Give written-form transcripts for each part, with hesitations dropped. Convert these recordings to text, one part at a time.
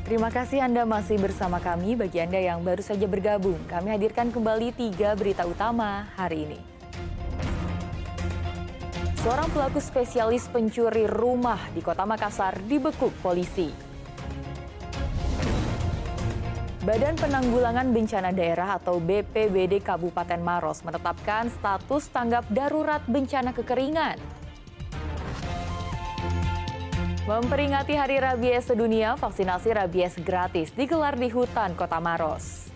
Terima kasih Anda masih bersama kami. Bagi Anda yang baru saja bergabung, kami hadirkan kembali 3 berita utama hari ini. Seorang pelaku spesialis pencuri rumah di Kota Makassar dibekuk polisi. Badan Penanggulangan Bencana Daerah atau BPBD Kabupaten Maros menetapkan status tanggap darurat bencana kekeringan. Memperingati Hari Rabies Sedunia, vaksinasi rabies gratis digelar di hutan Kota Maros.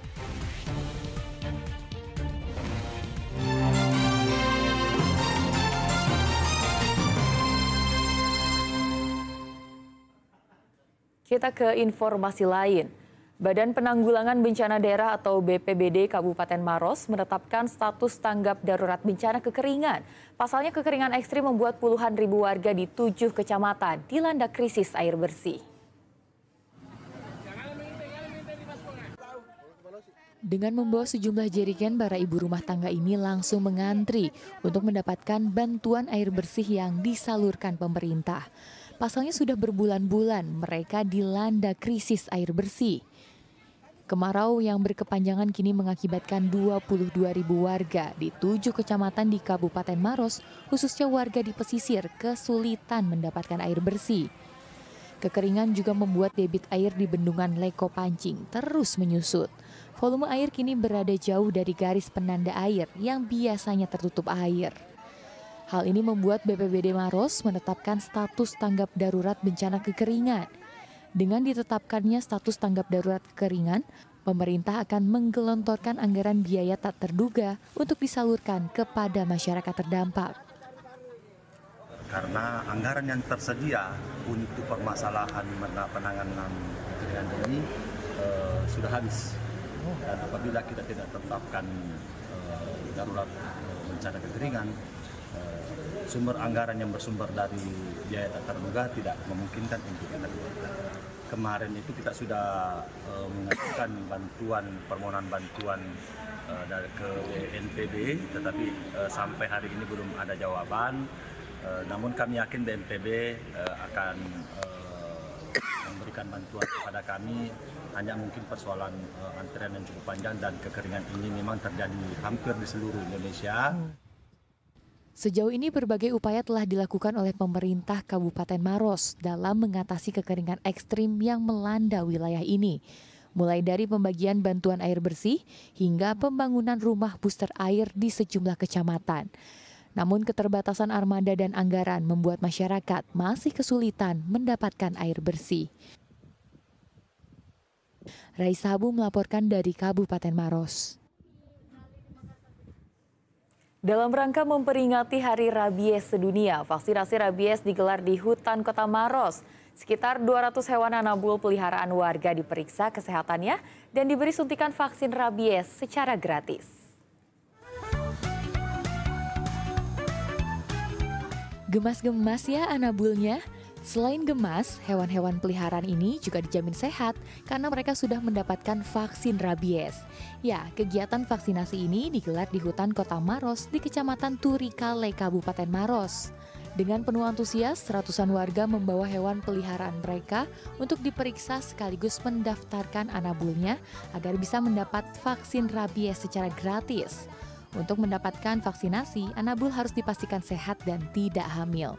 Kita ke informasi lain. Badan Penanggulangan Bencana Daerah atau BPBD Kabupaten Maros menetapkan status tanggap darurat bencana kekeringan. Pasalnya kekeringan ekstrim membuat puluhan ribu warga di 7 kecamatan dilanda krisis air bersih. Dengan membawa sejumlah jerigen, para ibu rumah tangga ini langsung mengantri untuk mendapatkan bantuan air bersih yang disalurkan pemerintah. Pasalnya sudah berbulan-bulan mereka dilanda krisis air bersih. Kemarau yang berkepanjangan kini mengakibatkan 22.000 warga di 7 kecamatan di Kabupaten Maros, khususnya warga di pesisir, kesulitan mendapatkan air bersih. Kekeringan juga membuat debit air di bendungan Leko Pancing terus menyusut. Volume air kini berada jauh dari garis penanda air yang biasanya tertutup air. Hal ini membuat BPBD Maros menetapkan status tanggap darurat bencana kekeringan. Dengan ditetapkannya status tanggap darurat kekeringan, pemerintah akan menggelontorkan anggaran biaya tak terduga untuk disalurkan kepada masyarakat terdampak. Karena anggaran yang tersedia untuk permasalahan penanganan kekeringan ini sudah habis. Dan apabila kita tidak tetapkan darurat bencana kekeringan, sumber anggaran yang bersumber dari biaya tak terduga tidak memungkinkan untuk kita keluarkan. Kemarin itu kita sudah mengajukan permohonan bantuan dari ke BNPB, tetapi sampai hari ini belum ada jawaban. Namun kami yakin BNPB akan memberikan bantuan kepada kami. Hanya mungkin persoalan antrian yang cukup panjang dan kekeringan ini memang terjadi hampir di seluruh Indonesia. Sejauh ini berbagai upaya telah dilakukan oleh pemerintah Kabupaten Maros dalam mengatasi kekeringan ekstrim yang melanda wilayah ini. Mulai dari pembagian bantuan air bersih hingga pembangunan rumah booster air di sejumlah kecamatan. Namun keterbatasan armada dan anggaran membuat masyarakat masih kesulitan mendapatkan air bersih. Raisa Habu melaporkan dari Kabupaten Maros. Dalam rangka memperingati Hari Rabies Sedunia, vaksinasi rabies digelar di hutan Kota Maros. Sekitar 200 hewan anabul peliharaan warga diperiksa kesehatannya dan diberi suntikan vaksin rabies secara gratis. Gemas-gemas ya anabulnya. Selain gemas, hewan-hewan peliharaan ini juga dijamin sehat karena mereka sudah mendapatkan vaksin rabies. Ya, kegiatan vaksinasi ini digelar di hutan Kota Maros di Kecamatan Turikale, Kabupaten Maros. Dengan penuh antusias, ratusan warga membawa hewan peliharaan mereka untuk diperiksa sekaligus mendaftarkan anabulnya agar bisa mendapat vaksin rabies secara gratis. Untuk mendapatkan vaksinasi, anabul harus dipastikan sehat dan tidak hamil.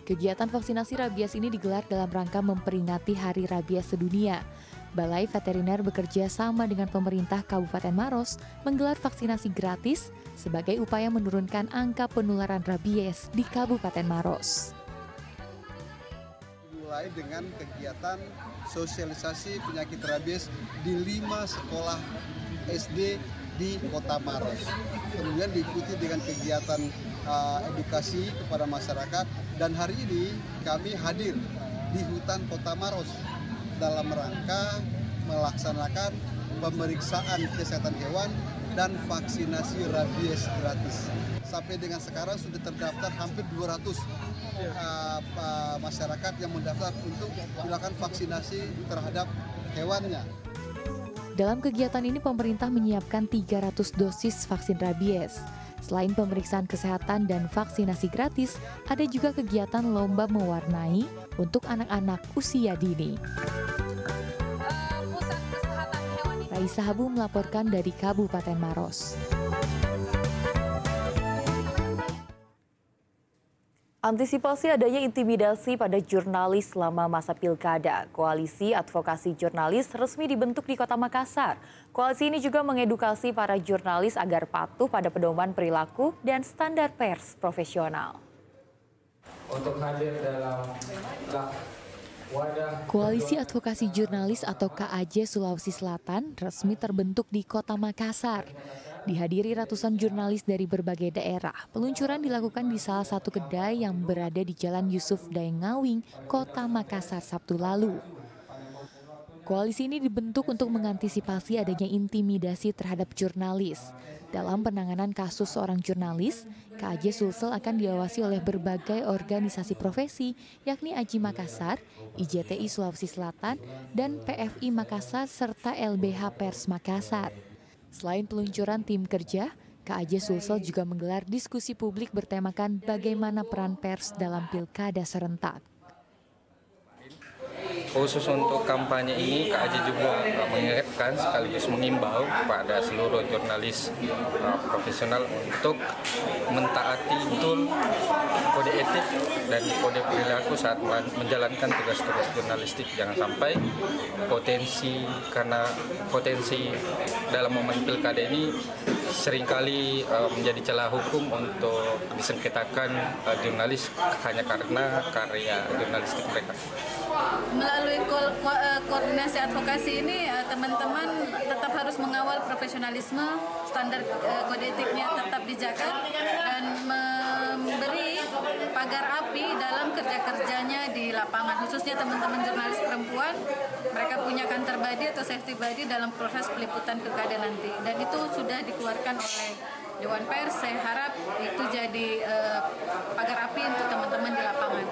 Kegiatan vaksinasi rabies ini digelar dalam rangka memperingati Hari Rabies Sedunia. Balai Veteriner bekerja sama dengan pemerintah Kabupaten Maros menggelar vaksinasi gratis sebagai upaya menurunkan angka penularan rabies di Kabupaten Maros. Mulai dengan kegiatan sosialisasi penyakit rabies di 5 sekolah SD di Kota Maros. Kemudian diikuti dengan kegiatan edukasi kepada masyarakat, dan hari ini kami hadir di hutan Kota Maros dalam rangka melaksanakan pemeriksaan kesehatan hewan dan vaksinasi rabies gratis. Sampai dengan sekarang sudah terdaftar hampir 200 masyarakat yang mendaftar untuk melakukan vaksinasi terhadap hewannya. Dalam kegiatan ini pemerintah menyiapkan 300 dosis vaksin rabies. Selain pemeriksaan kesehatan dan vaksinasi gratis, ada juga kegiatan lomba mewarnai untuk anak-anak usia dini. Raisa Habu melaporkan dari Kabupaten Maros. Antisipasi adanya intimidasi pada jurnalis selama masa pilkada, Koalisi Advokasi Jurnalis resmi dibentuk di Kota Makassar. Koalisi ini juga mengedukasi para jurnalis agar patuh pada pedoman perilaku dan standar pers profesional. Untuk hadir dalam Koalisi Advokasi Jurnalis atau KAJ Sulawesi Selatan resmi terbentuk di Kota Makassar. Dihadiri ratusan jurnalis dari berbagai daerah, peluncuran dilakukan di salah satu kedai yang berada di Jalan Yusuf Daengawing, Kota Makassar Sabtu lalu. Koalisi ini dibentuk untuk mengantisipasi adanya intimidasi terhadap jurnalis. Dalam penanganan kasus seorang jurnalis, KAJ Sulsel akan diawasi oleh berbagai organisasi profesi, yakni AJI Makassar, IJTI Sulawesi Selatan, dan PFI Makassar, serta LBH Pers Makassar. Selain peluncuran tim kerja, KAJ Sulsel juga menggelar diskusi publik bertemakan bagaimana peran pers dalam pilkada serentak. Khusus untuk kampanye ini, KAJ juga mengingatkan sekaligus mengimbau kepada seluruh jurnalis profesional untuk mentaati betul kode etik dan kode perilaku saat menjalankan tugas-tugas jurnalistik. Jangan sampai potensi dalam momen pilkada ini seringkali menjadi celah hukum untuk disengketakan jurnalis hanya karena karya jurnalistik mereka. Melalui koordinasi advokasi ini, teman-teman tetap harus mengawal profesionalisme, standar kode etiknya tetap dijaga, dan memberi pagar api dalam kerja-kerjanya di lapangan. Khususnya teman-teman jurnalis perempuan, mereka punya kantor body atau safety body dalam proses peliputan pilkada nanti. Dan itu sudah dikeluarkan oleh Dewan Pers. Saya harap itu jadi pagar api untuk teman-teman di lapangan.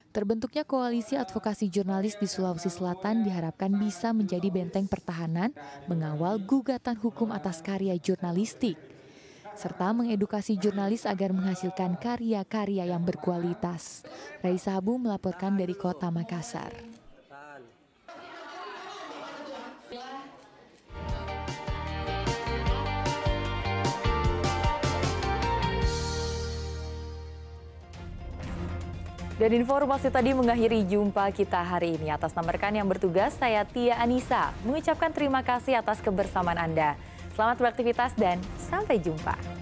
Terbentuknya Koalisi Advokasi Jurnalis di Sulawesi Selatan diharapkan bisa menjadi benteng pertahanan mengawal gugatan hukum atas karya jurnalistik, serta mengedukasi jurnalis agar menghasilkan karya-karya yang berkualitas. Raisa Habu melaporkan dari Kota Makassar. Dan informasi tadi mengakhiri jumpa kita hari ini. Atas nama rekan yang bertugas, saya Tia Anissa mengucapkan terima kasih atas kebersamaan Anda. Selamat beraktivitas dan sampai jumpa.